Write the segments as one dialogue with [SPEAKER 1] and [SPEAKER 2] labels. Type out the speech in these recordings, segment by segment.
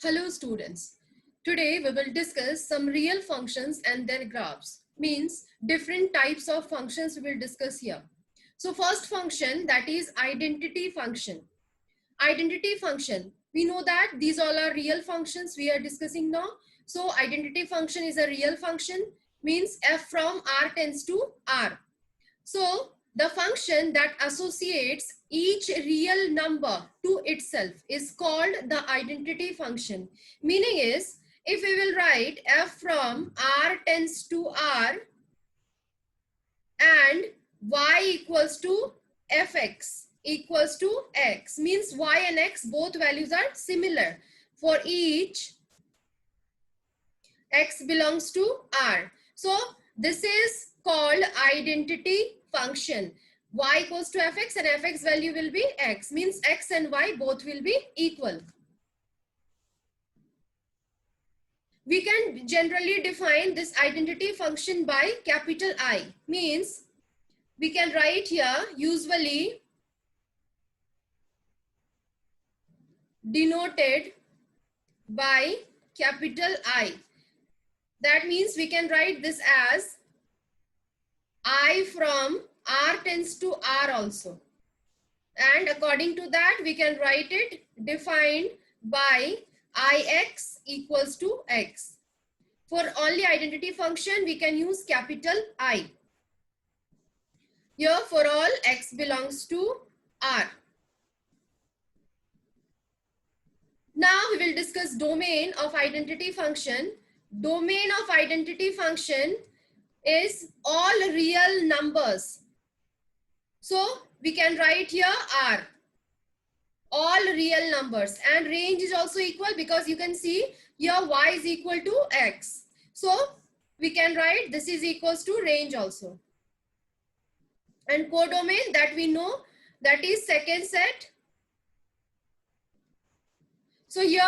[SPEAKER 1] Hello students. Today we will discuss some real functions and their graphs. Means different types of functions we will discuss here. So first function, that is identity function. Identity function. We know that these all are real functions we are discussing now. So identity function is a real function, means f from r tends to r. So the function that associates each real number to itself is called the identity function. Meaning is, if we will write f from r tends to r and y equals to fx equals to x, means y and x both values are similar for each x belongs to r. So this is called identity function. Y equals to fx and fx value will be x, means x and y both will be equal. We can generally define this identity function by capital I, means we can write here usually denoted by capital I. That means we can write this as I from r tends to r also. And according to that, we can write it defined by ix equals to x. For only identity function, we can use capital I. Here for all x belongs to r. Now we will discuss domain of identity function. Domain of identity function is all real numbers. So we can write here r, all real numbers, and range is also equal because you can see here y is equal to x. So we can write this is equals to range also. And codomain, that we know, that is second set. So here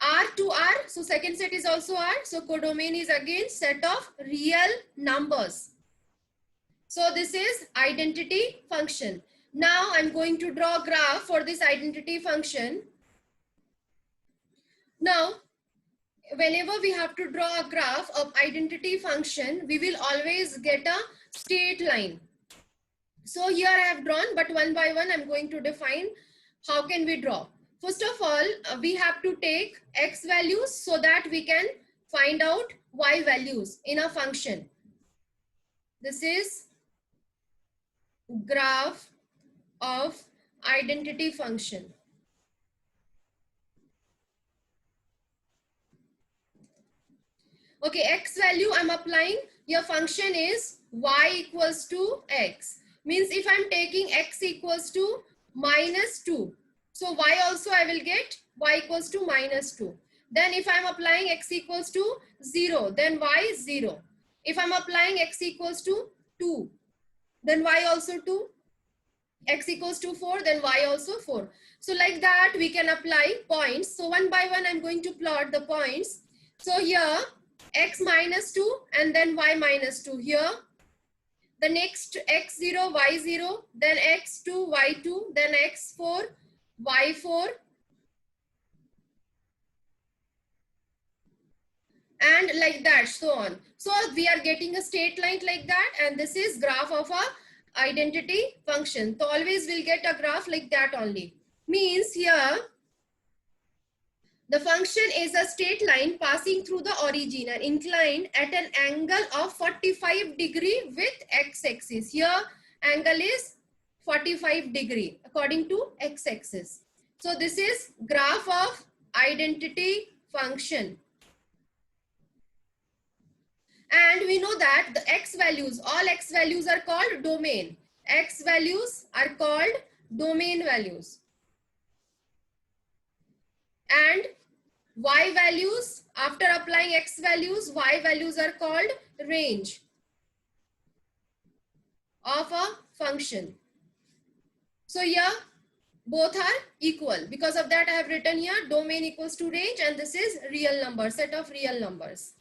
[SPEAKER 1] r to r, so second set is also r. So codomain is again set of real numbers. So this is identity function. Now I'm going to draw a graph for this identity function. Now, whenever we have to draw a graph of identity function, we will always get a straight line. So here I have drawn, but one by one I'm going to define how can we draw. First of all, we have to take x values so that we can find out y values in a function. This is graph of identity function. Okay, x value I'm applying. Your function is y equals to x. Means if I'm taking x equals to minus 2, so y also I will get y equals to minus 2. Then if I'm applying x equals to 0, then y is 0. If I'm applying x equals to 2, then y also 2. X equals to 4, then y also 4. So like that we can apply points. So one by one I'm going to plot the points. So here x minus 2 and then y minus 2 here. The next x0, y0, then x2, y2, then x4, y4. And like that, so on. So we are getting a straight line like that, and this is graph of a identity function. So always we'll get a graph like that only. Means here the function is a straight line passing through the origin and inclined at an angle of 45 degree with x-axis. Here angle is 45 degree according to x-axis. So this is graph of identity function. And we know that the x values, all x values are called domain. X values are called domain values. And y values, after applying x values, y values are called range of a function. So here both are equal. Because of that I have written here domain equals to range, and this is real number, set of real numbers.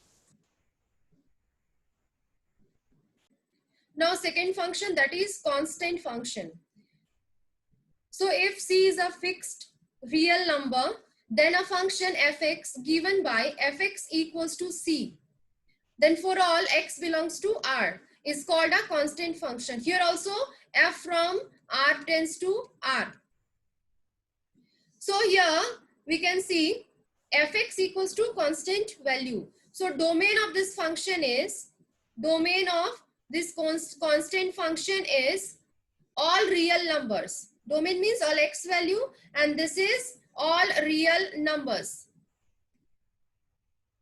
[SPEAKER 1] Now second function, that is constant function. So if c is a fixed real number, then a function fx given by fx equals to c, then for all x belongs to R is called a constant function. Here also f from R tends to R. So here we can see fx equals to constant value. So domain of this function is, domain of this constant function is all real numbers. Domain means all x value, and this is all real numbers.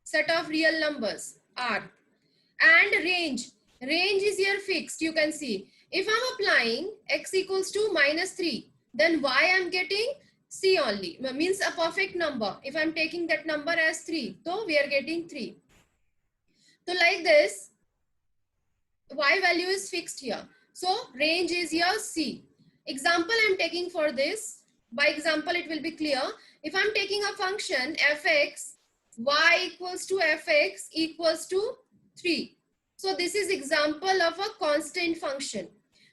[SPEAKER 1] Set of real numbers R. And range is here fixed. You can see if I'm applying x equals to -3, then y I'm getting c only, means a perfect number. If I'm taking that number as 3, so we are getting 3. So like this, y value is fixed here, so range is here c. Example I'm taking for this, by example it will be clear. If I'm taking a function fx, y equals to fx equals to 3. So this is example of a constant function.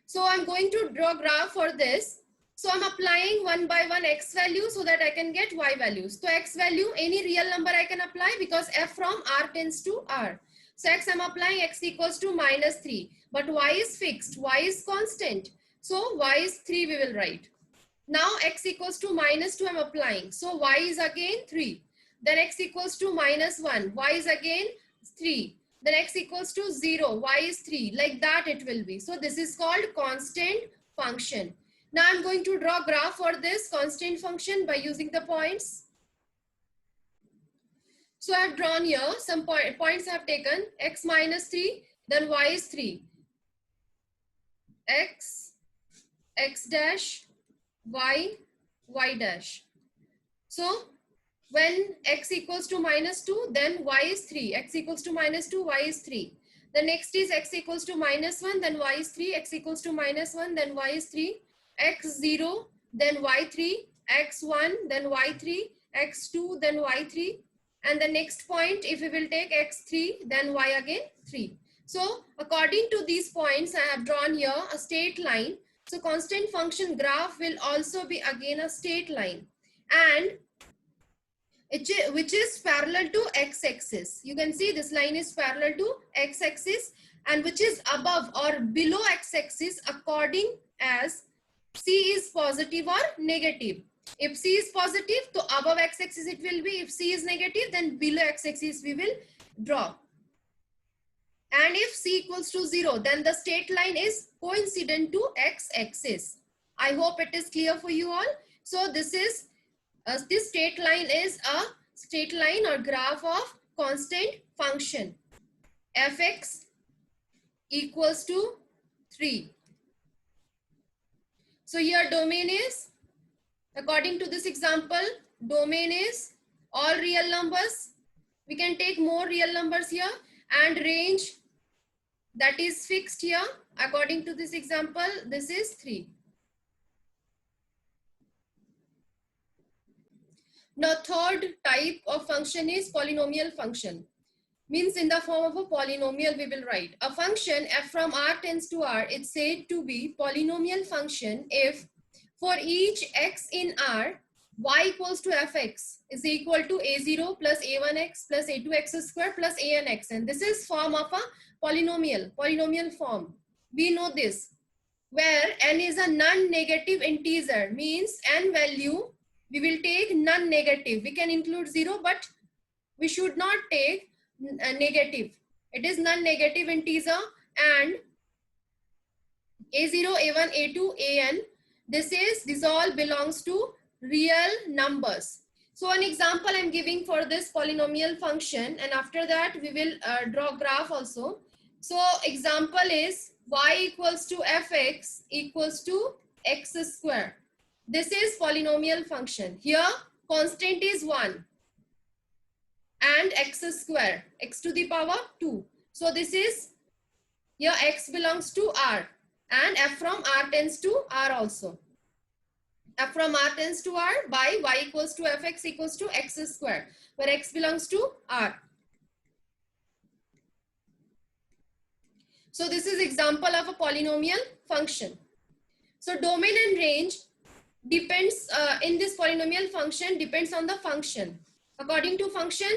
[SPEAKER 1] So I'm going to draw graph for this. So I'm applying one by one x value so that I can get y values. So x value, any real number I can apply because f from R tends to R. So x I'm applying x equals to -3. But y is fixed, y is constant. So y is 3 we will write. Now x equals to -2 I'm applying. So y is again 3. Then x equals to -1, y is again 3. Then x equals to 0, y is 3. Like that it will be. So this is called constant function. Now I'm going to draw graph for this constant function by using the points. So I have drawn here some points I have taken. X -3, then y is 3. X, x dash, y, y dash. So when x equals to -2, then y is 3. X equals to -2, y is 3. The next is x equals to -1, then y is 3. X equals to -1, then y is 3. X0, then y3. X1, then y3. X2, then y3. And the next point, if we will take x3, then y again 3. So according to these points, I have drawn here a straight line. So constant function graph will also be again a straight line, and which is parallel to x-axis. You can see this line is parallel to x-axis and which is above or below x-axis according as c is positive or negative. If c is positive, so above x-axis it will be. If c is negative, then below x-axis we will draw. And if c equals to 0, then the straight line is coincident to x-axis. I hope it is clear for you all. So this is this straight line is a straight line or graph of constant function. Fx equals to 3. So here domain is, according to this example, domain is all real numbers. We can take more real numbers here, and range that is fixed here. According to this example, this is 3. Now third type of function is polynomial function. Means in the form of a polynomial we will write. A function f from R tends to R, it's said to be polynomial function if for each x in R, y equals to fx is equal to a0 plus a1x plus a2x square plus anx. And this is form of a polynomial form. We know this, where n is a non-negative integer, means n value we will take non-negative. We can include 0, but we should not take negative. It is non-negative integer, and a0, a1, a2, an, this all belongs to real numbers. So an example I'm giving for this polynomial function, and after that we will draw graph also. So example is y equals to fx equals to x square. This is polynomial function. Here constant is 1 and x square, x to the power 2. So this is, here x belongs to R, and f from R tends to R also. F from R tends to R by y equals to fx equals to x square, where x belongs to R. So this is example of a polynomial function. So domain and range depends in this polynomial function depends on the function. According to function,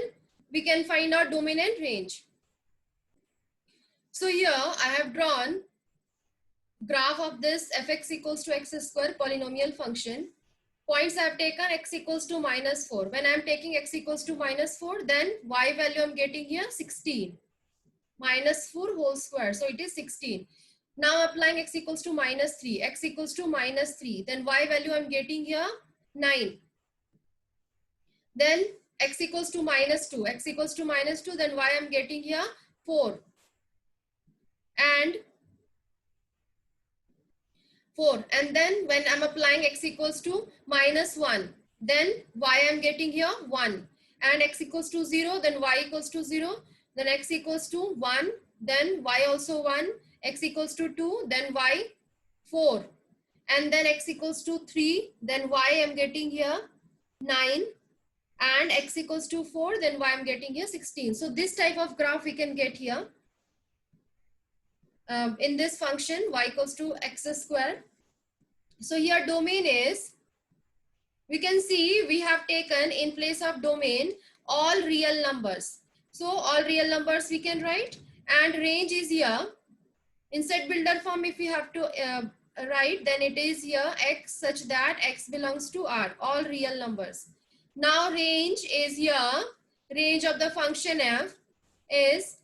[SPEAKER 1] we can find our domain and range. So here I have drawn graph of this fx equals to x square polynomial function. Points I have taken x equals to -4. When I am taking x equals to -4, then y value I am getting here 16. -4 whole square. So it is 16. Now applying x equals to -3. X equals to -3. Then y value I'm getting here 9. Then x equals to -2. X equals to -2. Then y I'm getting here 4. And 4. And then when I'm applying x equals to -1, then y I'm getting here 1. And x equals to 0, then y equals to 0. Then x equals to 1, then y also 1. X equals to 2, then y 4. And then x equals to 3, then y I'm getting here 9. And x equals to 4, then y I'm getting here 16. So this type of graph we can get here. In this function, y equals to x square. So here domain is, we can see we have taken in place of domain all real numbers. So all real numbers we can write, and range is here. In set builder form, if we have to write, then it is here x such that x belongs to R, all real numbers. Now range is here, range of the function f is,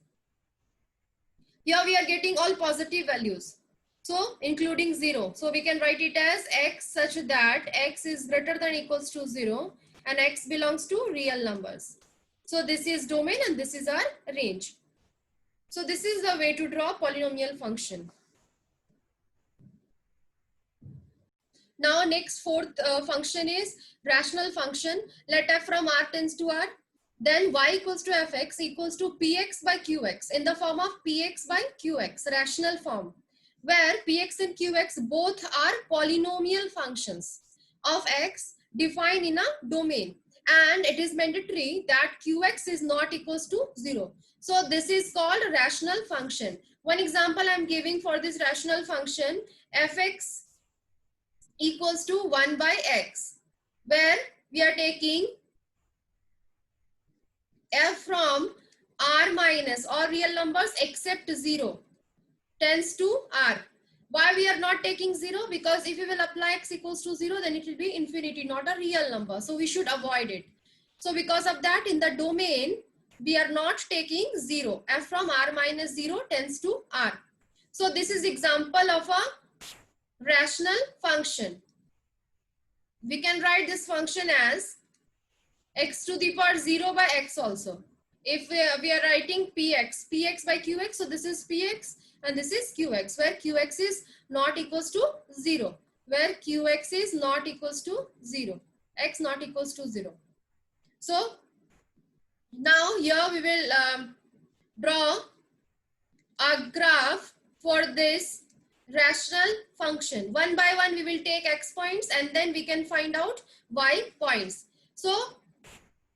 [SPEAKER 1] here we are getting all positive values. So including 0. So we can write it as x such that x is greater than equals to 0 and x belongs to real numbers. So this is domain and this is our range. So this is the way to draw polynomial function. Now next fourth function is rational function. Let f from R tends to R. Then y equals to fx equals to px by qx in the form of px by qx, rational form, where px and qx both are polynomial functions of x defined in a domain, and it is mandatory that qx is not equals to 0. So this is called a rational function. One example I am giving for this rational function, fx equals to 1 by x, where we are taking f from R minus all real numbers except 0 tends to R. Why we are not taking 0? Because if we will apply x equals to 0, then it will be infinity, not a real number. So we should avoid it. So because of that, in the domain, we are not taking 0. F from R minus 0 tends to R. So this is example of a rational function. We can write this function as x to the power 0 by x also. If we are writing px by qx, so this is px and this is qx, where qx is not equals to 0, where qx is not equals to 0, x not equals to 0. So now here we will draw a graph for this rational function. One by one we will take x points and then we can find out y points. So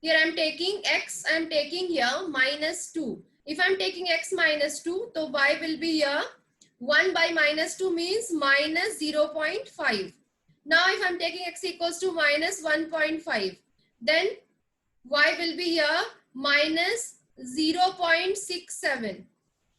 [SPEAKER 1] here I am taking x, I am taking here -2. If I am taking x -2, so y will be here 1 by -2 means -0.5. Now if I am taking x equals to -1.5, then y will be here -0.67.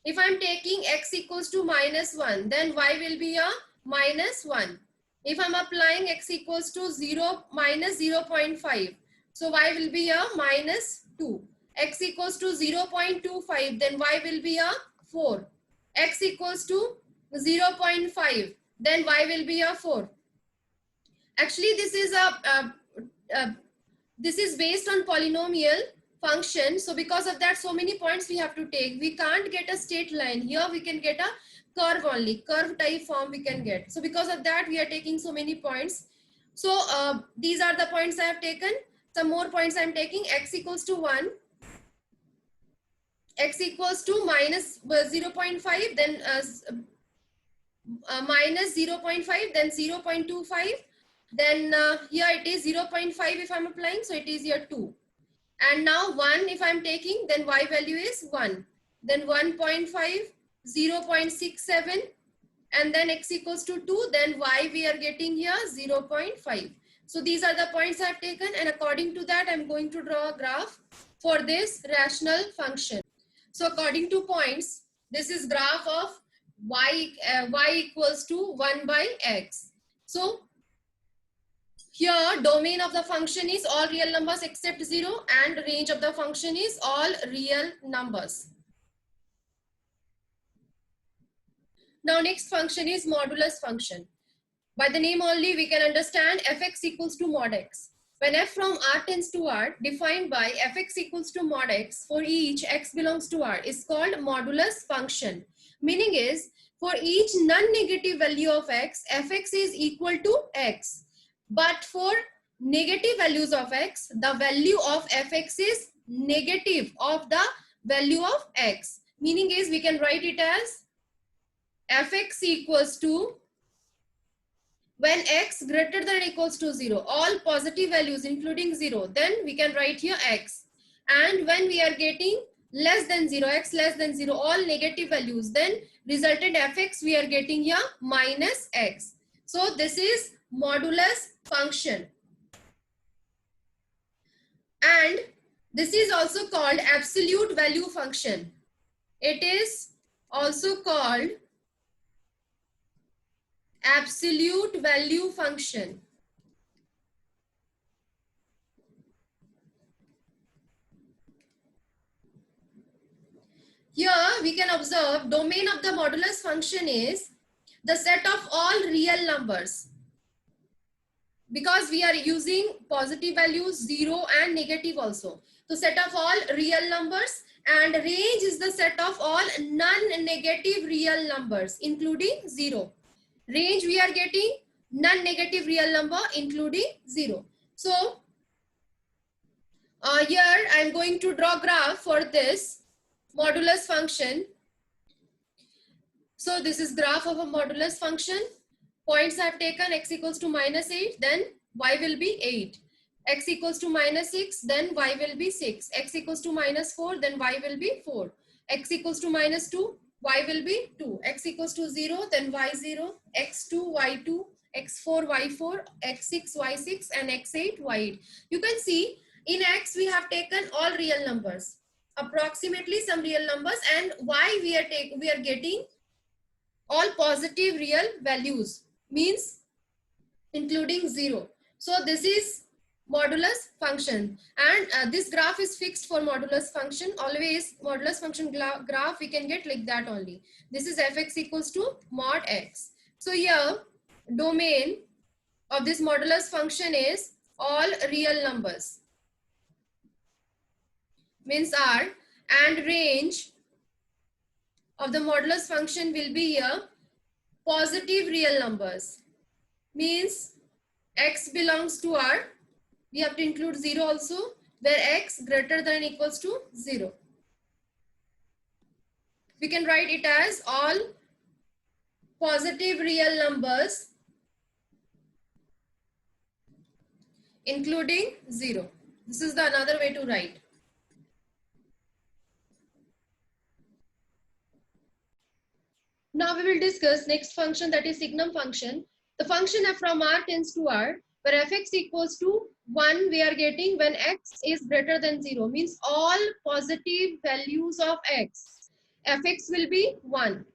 [SPEAKER 1] If I am taking x equals to -1, then y will be here -1. If I am applying x equals to -0.5, so y will be here -2. X equals to 0.25, then y will be here 4. X equals to 0.5, then y will be here 4. Actually, this is based on polynomial function. So because of that, so many points we have to take. We can't get a straight line. Here we can get a curve only. Curve type form we can get. So because of that, we are taking so many points. So these are the points I have taken. Some more points I am taking. X equals to 1. X equals to -0.5, then -0.5, then 0.25. Then here it is 0.5 if I'm applying. So it is here 2. And now 1 if I'm taking, then y value is 1. Then 1.5, 0.67, and then x equals to 2, then y we are getting here 0.5. So these are the points I have taken, and according to that I'm going to draw a graph for this rational function. So according to points, this is graph of y equals to 1 by x. So here domain of the function is all real numbers except 0, and range of the function is all real numbers. Now next function is modulus function. By the name only we can understand fx equals to mod x. When f from R tends to R, defined by fx equals to mod x for each x belongs to R, is called modulus function. Meaning is, for each non-negative value of x, fx is equal to x. But for negative values of x, the value of fx is negative of the value of x. Meaning is, we can write it as fx equals to, when x greater than or equals to 0, all positive values including 0, then we can write here x. And when we are getting less than 0, x less than 0, all negative values, then resultant fx we are getting here minus x. So this is modulus function. And this is also called absolute value function. It is also called absolute value function. Here we can observe domain of the modulus function is the set of all real numbers. Because we are using positive values, 0 and negative also. So set of all real numbers, and range is the set of all non-negative real numbers including 0. Range we are getting non-negative real number including 0. So here I am going to draw graph for this modulus function. So this is graph of a modulus function. Points I have taken, x equals to -8, then y will be 8. X equals to -6, then y will be 6. X equals to -4, then y will be 4. X equals to -2, y will be 2. X equals to 0, then y 0. X2, y2. X4, y4. X6, y6, and x8, y8. You can see in x we have taken all real numbers, approximately some real numbers, and y we are getting all positive real values, means including 0. So this is modulus function, and this graph is fixed for modulus function. Always modulus function graph we can get like that only. This is fx equals to mod x. So here domain of this modulus function is all real numbers, means R, and range of the modulus function will be here positive real numbers, means x belongs to R. We have to include 0 also, where x greater than or equals to 0. We can write it as all positive real numbers including 0. This is the another way to write. Now we will discuss next function, that is signum function. The function f from R tends to R, where fx equals to 1 we are getting when x is greater than 0, means all positive values of x, fx will be 1.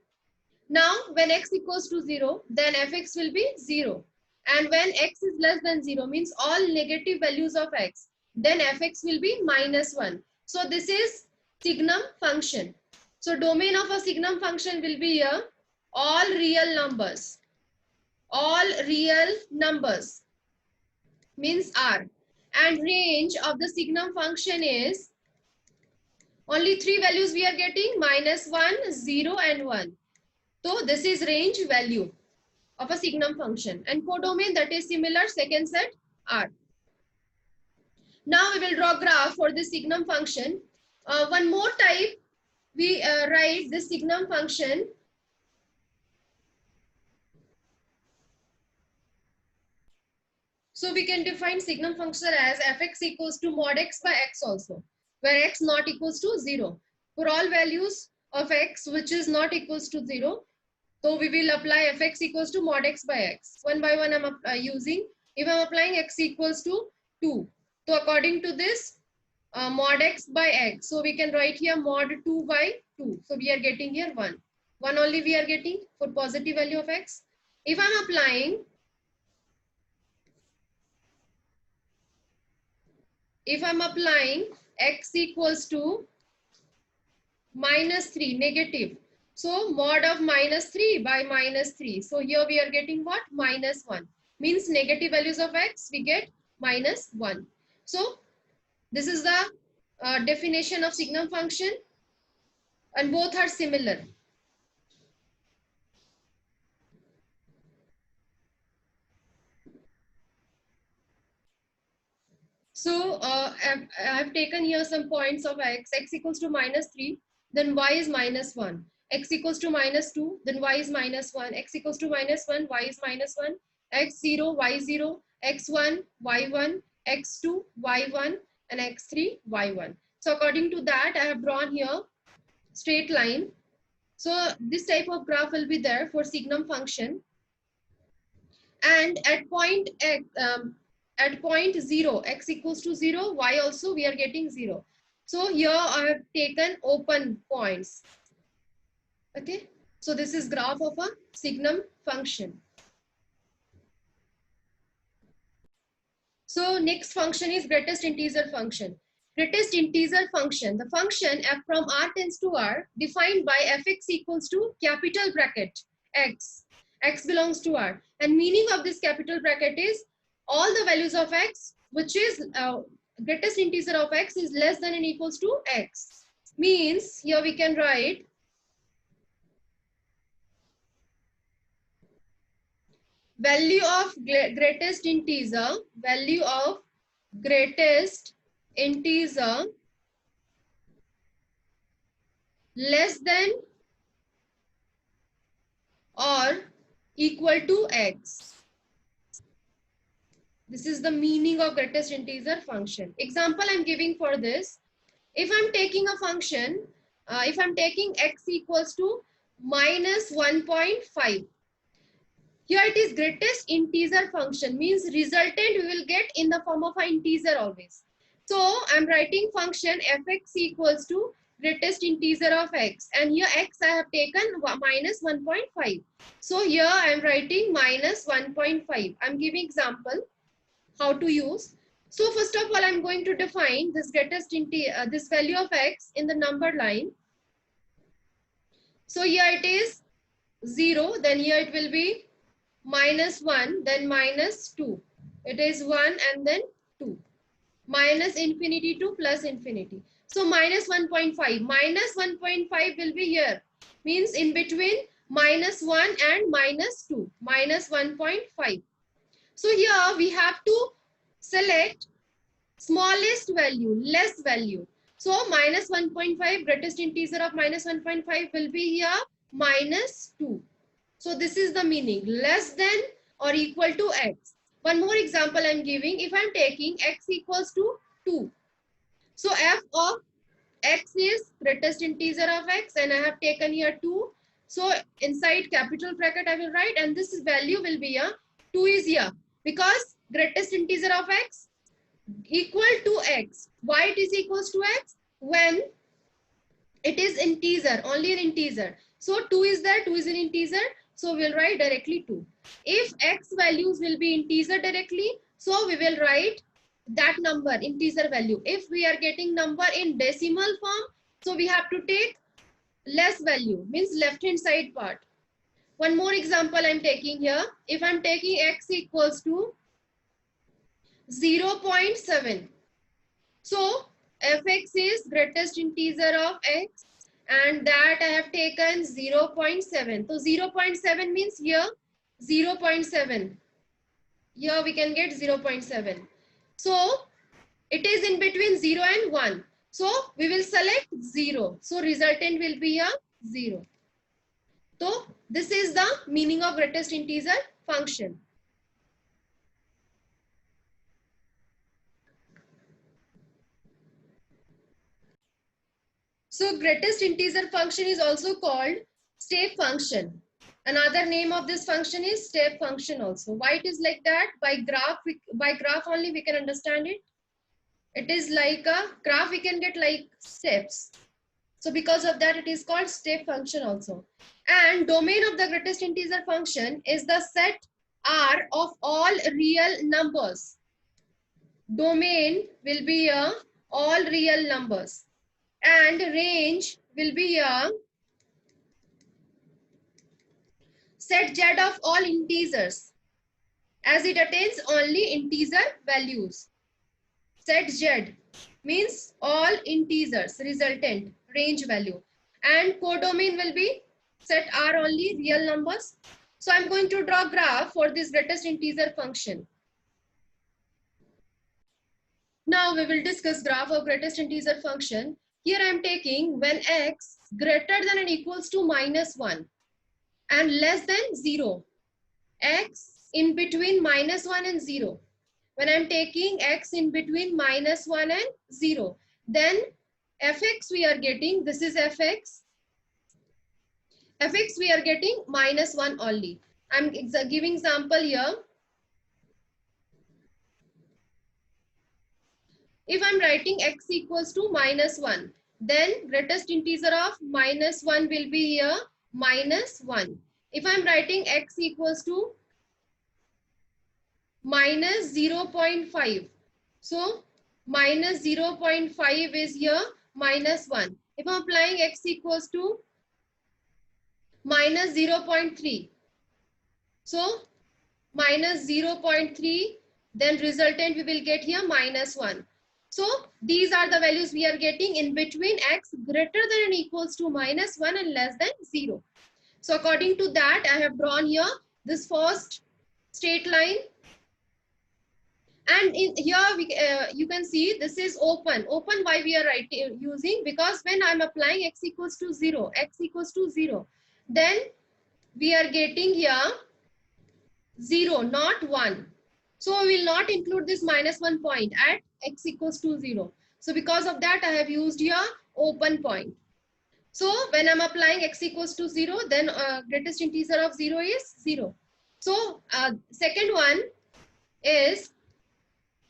[SPEAKER 1] Now when x equals to 0, then fx will be 0. And when x is less than 0, means all negative values of x, then fx will be -1. So this is signum function. So domain of a signum function will be here all real numbers. All real numbers means R. And range of the signum function is only 3 values we are getting, -1, 0 and 1. So this is range value of a signum function. And codomain, that is similar, second set R. Now we will draw graph for the signum function. One more type, we write the signum function So we can define signum function as fx equals to mod x by x also, where x not equals to 0. For all values of x which is not equals to 0, So we will apply fx equals to mod x by x. One by one I'm using. If I'm applying x equals to 2. So according to this, mod x by x. So we can write here mod 2 by 2. So we are getting here 1. 1 only we are getting for positive value of x. If I'm applying x equals to minus 3 negative. So mod of minus 3 by minus 3. So here we are getting what? Minus 1. Means negative values of x, we get minus 1. So this is the definition of signum function, and both are similar. So I've taken here some points of x. X equals to minus 3, then y is minus 1. X equals to minus 2, then y is minus 1. X equals to minus 1, y is minus 1. X0, y0, x1, y1, x2, y1, and x3, y1. So according to that, I have drawn here straight line. So this type of graph will be there for signum function. And at point x, at point 0, x equals to 0, y also we are getting 0. So here I have taken open points. Okay, so this is graph of a signum function. So next function is greatest integer function. Greatest integer function, the function f from r tends to r, defined by fx equals to capital bracket x. X belongs to r, and meaning of this capital bracket is all the values of x, which is greatest integer of x, is less than and equals to x. Means here we can write value of greatest integer, value of greatest integer less than or equal to x. This is the meaning of greatest integer function. Example I'm giving for this. If I'm taking a function, if I'm taking x equals to minus 1.5. Here it is greatest integer function, means resultant we will get in the form of an integer always. So I'm writing function fx equals to greatest integer of x, and here x I have taken minus 1.5. So here I'm writing minus 1.5. I'm giving example how to use. So first of all, I'm going to define this greatest this value of x in the number line. So here it is 0, then here it will be minus 1, then minus 2. It is 1 and then 2. Minus infinity to plus infinity. So minus 1.5. Minus 1.5 will be here. Means in between minus 1 and minus 2. Minus 1.5. So here we have to select smallest value, less value. So minus 1.5, greatest integer of minus 1.5 will be here minus 2. So this is the meaning, less than or equal to x. One more example I'm giving. If I'm taking x equals to 2. So f of x is greatest integer of x, and I have taken here 2. So inside capital bracket I will write, and this value will be a 2 is here because greatest integer of x equal to x. Why it is equals to x? When it is integer, only an integer. So 2 is there, 2 is an integer. So we'll write directly 2. If x values will be integer directly, so we will write that number, integer value. If we are getting number in decimal form, so we have to take less value, means left hand side part. One more example I'm taking here. If I'm taking x equals to 0.7. So fx is greatest integer of x, and that I have taken 0.7. So 0.7 means here 0.7. Here we can get 0.7. So it is in between 0 and 1. So we will select 0. So resultant will be a 0. So this is the meaning of greatest integer function. So greatest integer function is also called step function. Another name of this function is step function also. Why it is like that? By graph only we can understand it. It is like a graph, we can get like steps. So because of that, it is called step function also. And domain of the greatest integer function is the set R of all real numbers. Domain will be a all real numbers. And range will be a set Z of all integers, as it attains only integer values. Set Z means all integers resultant range value, and codomain will be set R only real numbers. So I'm going to draw graph for this greatest integer function. Now we will discuss graph of greatest integer function. Here I am taking when x greater than and equals to -1 and less than 0. X in between -1 and 0. When I'm taking x in between -1 and 0, then fx we are getting, this is fx. Fx we are getting -1 only. I'm giving example here. If I'm writing x equals to -1, then greatest integer of -1 will be here -1. If I'm writing x equals to -0.5, so -0.5 is here -1. If I'm applying x equals to -0.3, so -0.3, then resultant we will get here -1. So these are the values we are getting in between x greater than and equals to -1 and less than 0. So according to that, I have drawn here this first straight line. And in here you can see this is open. Open why we are using? Because when I'm applying x equals to 0, then we are getting here 0, not 1. So we will not include this -1 point at x equals to 0. So because of that, I have used here open point. So when I'm applying x equals to 0, then greatest integer of 0 is 0. So second one is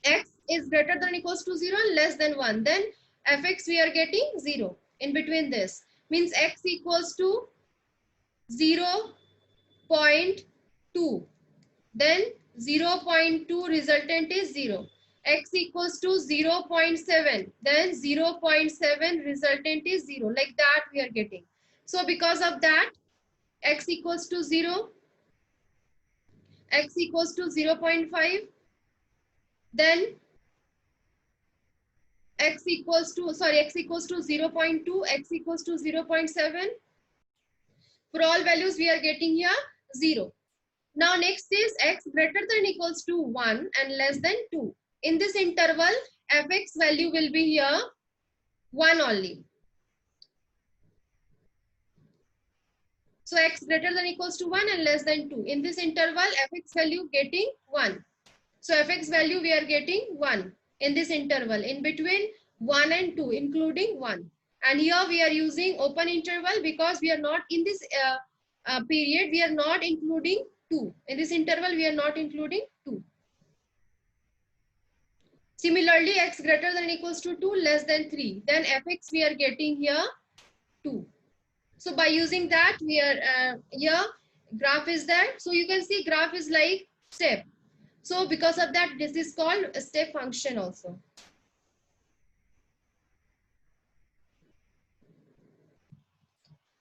[SPEAKER 1] x is greater than or equals to 0 and less than 1. Then fx we are getting 0 in between this. Means x equals to 0.2. Then 0.2 resultant is 0. X equals to 0.7. Then 0.7 resultant is 0. Like that we are getting. So because of that, x equals to 0. X equals to 0.5. Then x equals to 0.2. X equals to 0.7. For all values we are getting here 0. Now next is x greater than equals to 1 and less than 2. In this interval, fx value will be here 1 only. So x greater than equals to 1 and less than 2. In this interval, fx value getting 1. So fx value we are getting 1 in this interval, in between 1 and 2, including 1. And here we are using open interval because we are not in this period, we are not including 2. In this interval, we are not including 2. Similarly, x greater than equals to 2, less than 3. Then fx we are getting here 2. So by using that, we are here graph is there. So you can see graph is like step. So because of that, this is called a step function also.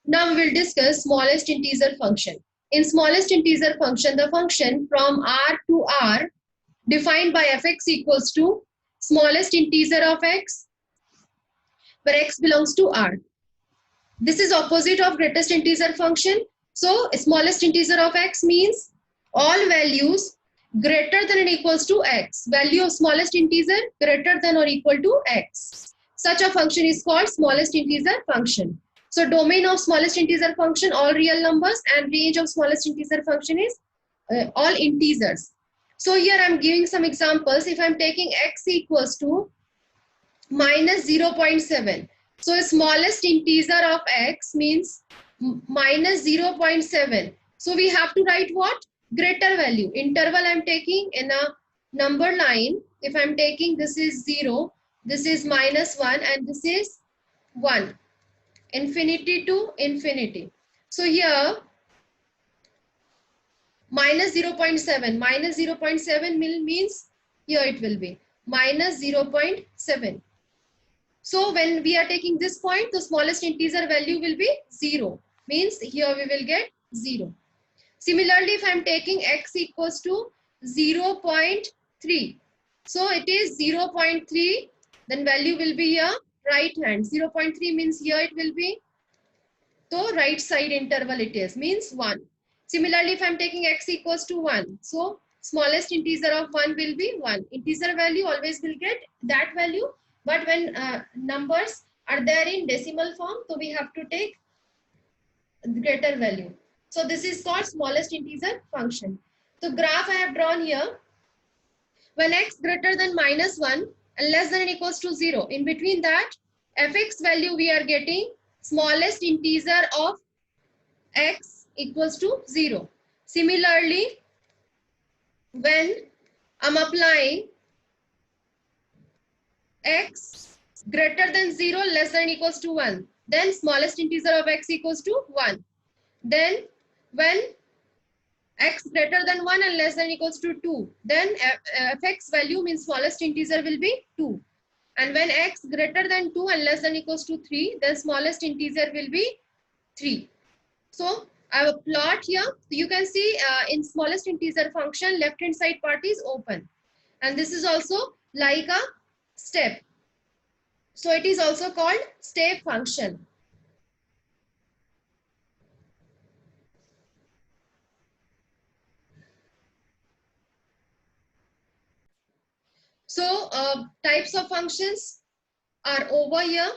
[SPEAKER 1] Now we will discuss smallest integer function. In smallest integer function, the function from R to R defined by fx equals to smallest integer of x, where x belongs to R. This is opposite of greatest integer function. So smallest integer of x means all values greater than or equals to x. Value of smallest integer greater than or equal to x. Such a function is called smallest integer function. So domain of smallest integer function all real numbers, and range of smallest integer function is all integers. So here I am giving some examples. If I am taking x equals to -0.7. So smallest integer of x means -0.7. So we have to write what? Greater value. Interval I'm taking in a number line. If I'm taking this is 0, this is -1, and this is 1. Infinity to infinity. So here minus 0.7. Minus 0.7 means here it will be minus 0.7. So when we are taking this point, the smallest integer value will be 0. Means here we will get 0. Similarly, if I am taking x equals to 0.3. So it is 0.3. Then value will be here right hand. 0.3 means here it will be. So right side interval it is. Means 1. Similarly, if I am taking x equals to 1. So smallest integer of 1 will be 1. Integer value always will get that value. But when numbers are there in decimal form, so we have to take greater value. So this is called smallest integer function. So graph I have drawn here. When x greater than -1 and less than or equals to 0, in between that, fx value we are getting smallest integer of x equals to 0. Similarly, when I'm applying x greater than 0, less than or equals to 1, then smallest integer of x equals to 1. Then when x greater than 1 and less than or equals to 2, then fx value means smallest integer will be 2. And when x greater than 2 and less than or equals to 3, then smallest integer will be 3. So I have a plot here. You can see in smallest integer function, left hand side part is open. And this is also like a step. So it is also called step function. So types of functions are over here.